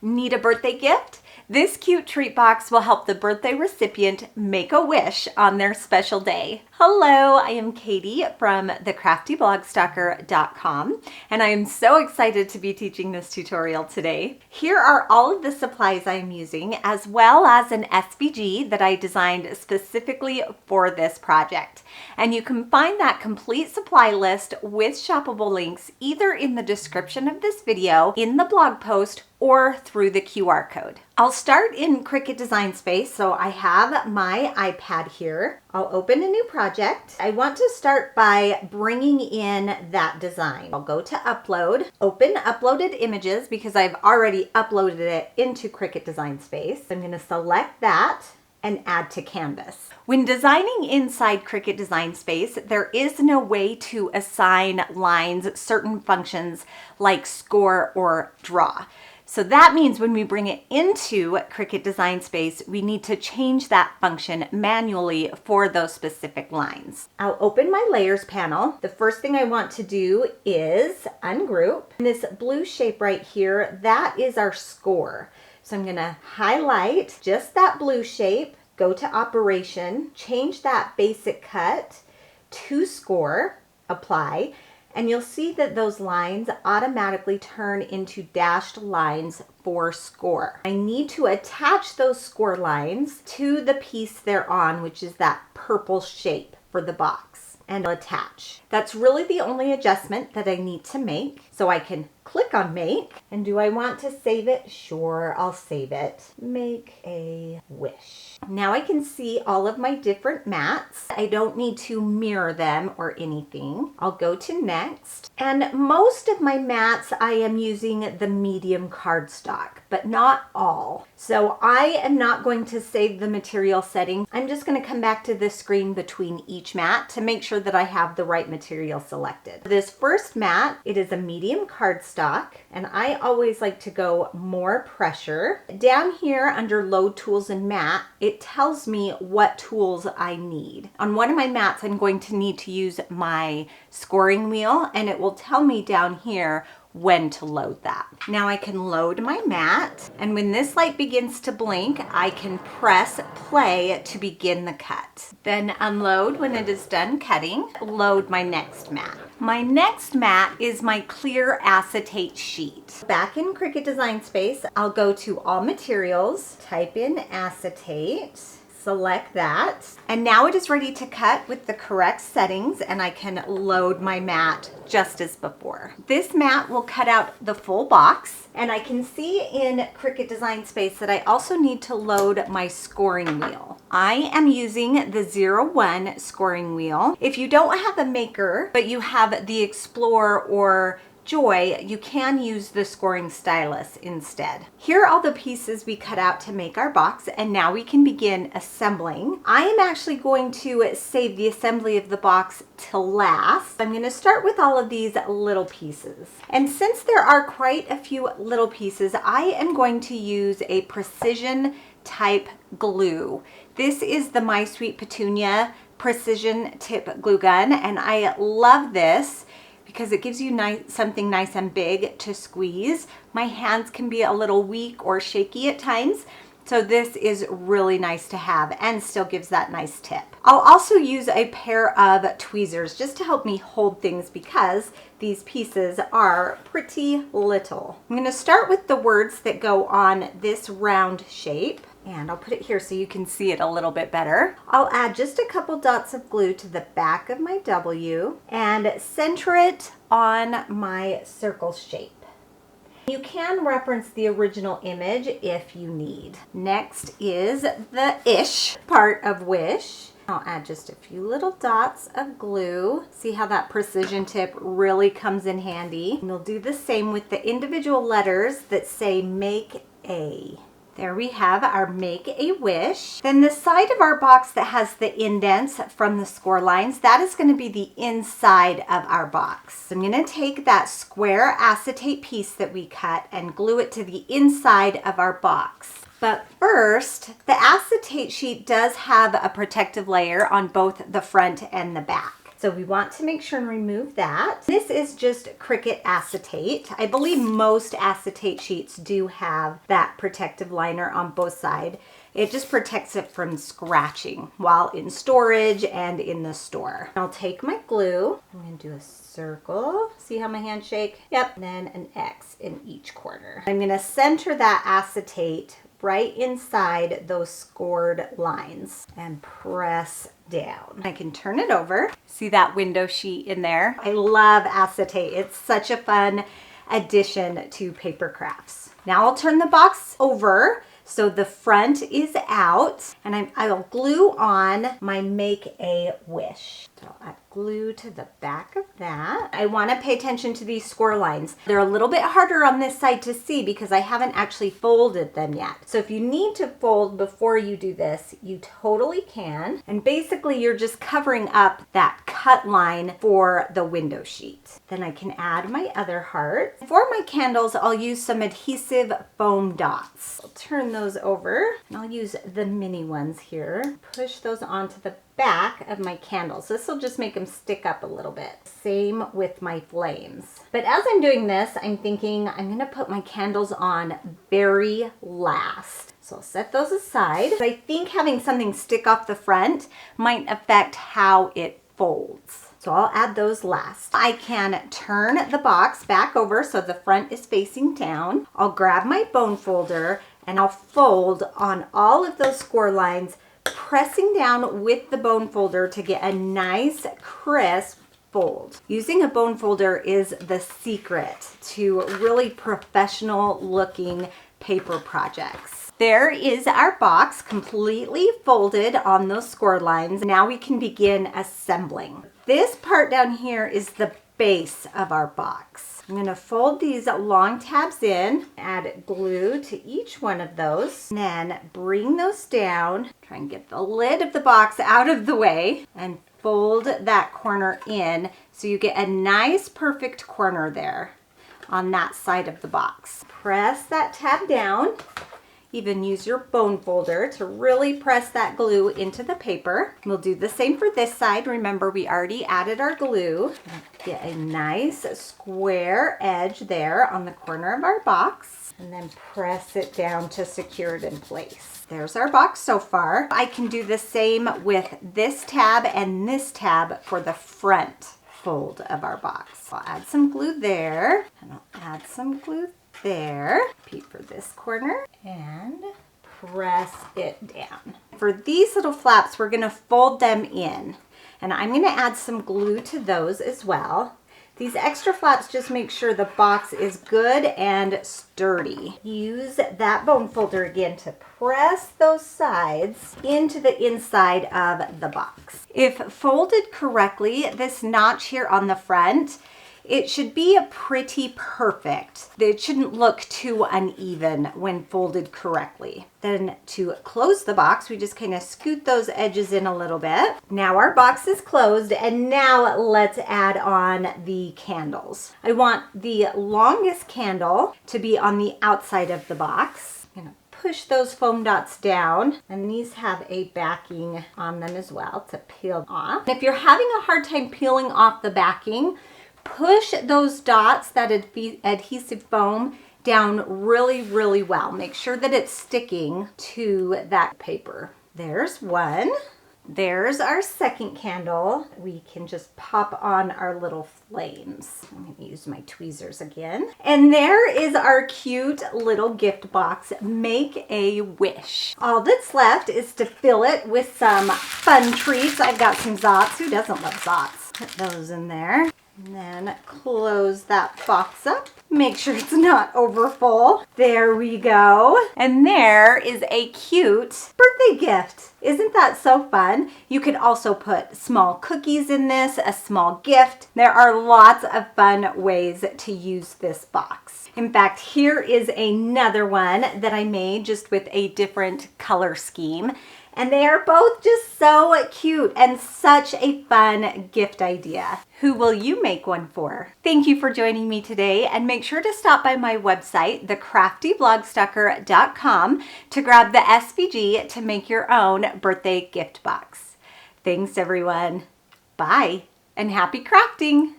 Need a birthday gift? This cute treat box will help the birthday recipient make a wish on their special day. Hello, I am Katie from the craftyblogStalker.com, and I am so excited to be teaching this tutorial today. Here are all of the supplies I am using, as well as an SVG that I designed specifically for this project. And you can find that complete supply list with shoppable links either in the description of this video, in the blog post, or through the QR code. I'll start in Cricut Design Space. So I have my iPad here. I'll open a new project. I want to start by bringing in that design. I'll go to Upload, open Uploaded Images because I've already uploaded it into Cricut Design Space. I'm going to select that and add to canvas. When designing inside Cricut Design Space, there is no way to assign lines certain functions like score or draw. So that means when we bring it into Cricut Design Space, we need to change that function manually for those specific lines. I'll open my layers panel. The first thing I want to do is ungroup. And this blue shape right here, that is our score. So I'm gonna highlight just that blue shape, go to Operation, change that basic cut to score, apply, and you'll see that those lines automatically turn into dashed lines for score. I need to attach those score lines to the piece they're on, which is that purple shape for the box, and attach. That's really the only adjustment that I need to make. So I can click on Make. And do I want to save it? Sure, I'll save it. Make a wish. Now I can see all of my different mats. I don't need to mirror them or anything. I'll go to Next. And most of my mats I am using the medium cardstock, but not all. So I am not going to save the material setting. I'm just going to come back to this screen between each mat to make sure that I have the right material selected. This first mat, it is a medium cardstock, and I always like to go more pressure. Down here under Load Tools and Mat, it tells me what tools I need. On one of my mats, I'm going to need to use my scoring wheel, and it will tell me down here when to load that. Now I can load my mat, and when this light begins to blink, I can press play to begin the cut. Then unload when it is done cutting, load my next mat. My next mat is my clear acetate sheet. Back in Cricut Design Space, I'll go to All Materials, type in acetate, select that, and now it is ready to cut with the correct settings, and I can load my mat just as before. This mat will cut out the full box, and I can see in Cricut Design Space that I also need to load my scoring wheel. I am using the 01 scoring wheel. If you don't have a maker, but you have the Explorer or Joy, you can use the scoring stylus instead. Here are all the pieces we cut out to make our box, and now we can begin assembling. I am actually going to save the assembly of the box till last. I'm going to start with all of these little pieces. And since there are quite a few little pieces, I am going to use a precision type glue. This is the My Sweet Petunia precision tip glue gun, and I love this because it gives you something nice and big to squeeze. My hands can be a little weak or shaky at times, so this is really nice to have and still gives that nice tip. I'll also use a pair of tweezers just to help me hold things because these pieces are pretty little. I'm going to start with the words that go on this round shape. And I'll put it here so you can see it a little bit better. I'll add just a couple dots of glue to the back of my W and center it on my circle shape. You can reference the original image if you need. Next is the ish part of wish. I'll add just a few little dots of glue. See how that precision tip really comes in handy. And we'll do the same with the individual letters that say make a. There we have our Make a Wish. Then the side of our box that has the indents from the score lines, that is going to be the inside of our box. So I'm going to take that square acetate piece that we cut and glue it to the inside of our box. But first, the acetate sheet does have a protective layer on both the front and the back. So we want to make sure and remove that. This is just Cricut acetate. I believe most acetate sheets do have that protective liner on both sides. It just protects it from scratching while in storage and in the store. I'll take my glue. I'm going to do a circle. See how my hands shake? Yep. And then an X in each corner. I'm going to center that acetate right inside those scored lines and press down. I can turn it over. See that window sheet in there? I love acetate. It's such a fun addition to paper crafts. Now I'll turn the box over so the front is out, and I'll glue on my Make a Wish. So I'll add glue to the back of that. I want to pay attention to these score lines. They're a little bit harder on this side to see because I haven't actually folded them yet. So if you need to fold before you do this, you totally can. And basically you're just covering up that cut line for the window sheet. Then I can add my other heart. For my candles, I'll use some adhesive foam dots. I'll turn those over and I'll use the mini ones here. Push those onto the back of my candles. This will just make them stick up a little bit. Same with my flames. But as I'm doing this, I'm thinking I'm going to put my candles on very last. So I'll set those aside. I think having something stick off the front might affect how it folds. So I'll add those last. I can turn the box back over so the front is facing down. I'll grab my bone folder and I'll fold on all of those score lines, pressing down with the bone folder to get a nice crisp fold. Using a bone folder is the secret to really professional looking paper projects. There is our box completely folded on those score lines. Now we can begin assembling. This part down here is the base of our box. I'm going to fold these long tabs in, add glue to each one of those, and then bring those down, try and get the lid of the box out of the way, and fold that corner in so you get a nice perfect corner there on that side of the box. Press that tab down. Even use your bone folder to really press that glue into the paper. We'll do the same for this side. Remember, we already added our glue. Get a nice square edge there on the corner of our box, and then press it down to secure it in place. There's our box so far. I can do the same with this tab and this tab for the front fold of our box. I'll add some glue there, and I'll add some glue there. Repeat for this corner and press it down. For these little flaps, we're going to fold them in, and I'm going to add some glue to those as well. These extra flaps just make sure the box is good and sturdy. Use that bone folder again to press those sides into the inside of the box. If folded correctly, this notch here on the front, it should be pretty perfect. It shouldn't look too uneven when folded correctly. Then to close the box, we just kind of scoot those edges in a little bit. Now our box is closed, and now let's add on the candles. I want the longest candle to be on the outside of the box. I'm gonna push those foam dots down, and these have a backing on them as well to peel off. And if you're having a hard time peeling off the backing, push those dots, that adhesive foam, down really, really well. Make sure that it's sticking to that paper. There's one. There's our second candle. We can just pop on our little flames. I'm going to use my tweezers again. And there is our cute little gift box, Make a Wish. All that's left is to fill it with some fun treats. I've got some Zots. Who doesn't love Zots? Put those in there. And then close that box up. Make sure it's not over full. There we go. And there is a cute birthday gift. Isn't that so fun? You could also put small cookies in this, a small gift. There are lots of fun ways to use this box. In fact, here is another one that I made just with a different color scheme. And they are both just so cute and such a fun gift idea. Who will you make one for? Thank you for joining me today, and make sure to stop by my website, thecraftyvlogstalker.com, to grab the SVG to make your own birthday gift box. Thanks everyone. Bye. and happy crafting!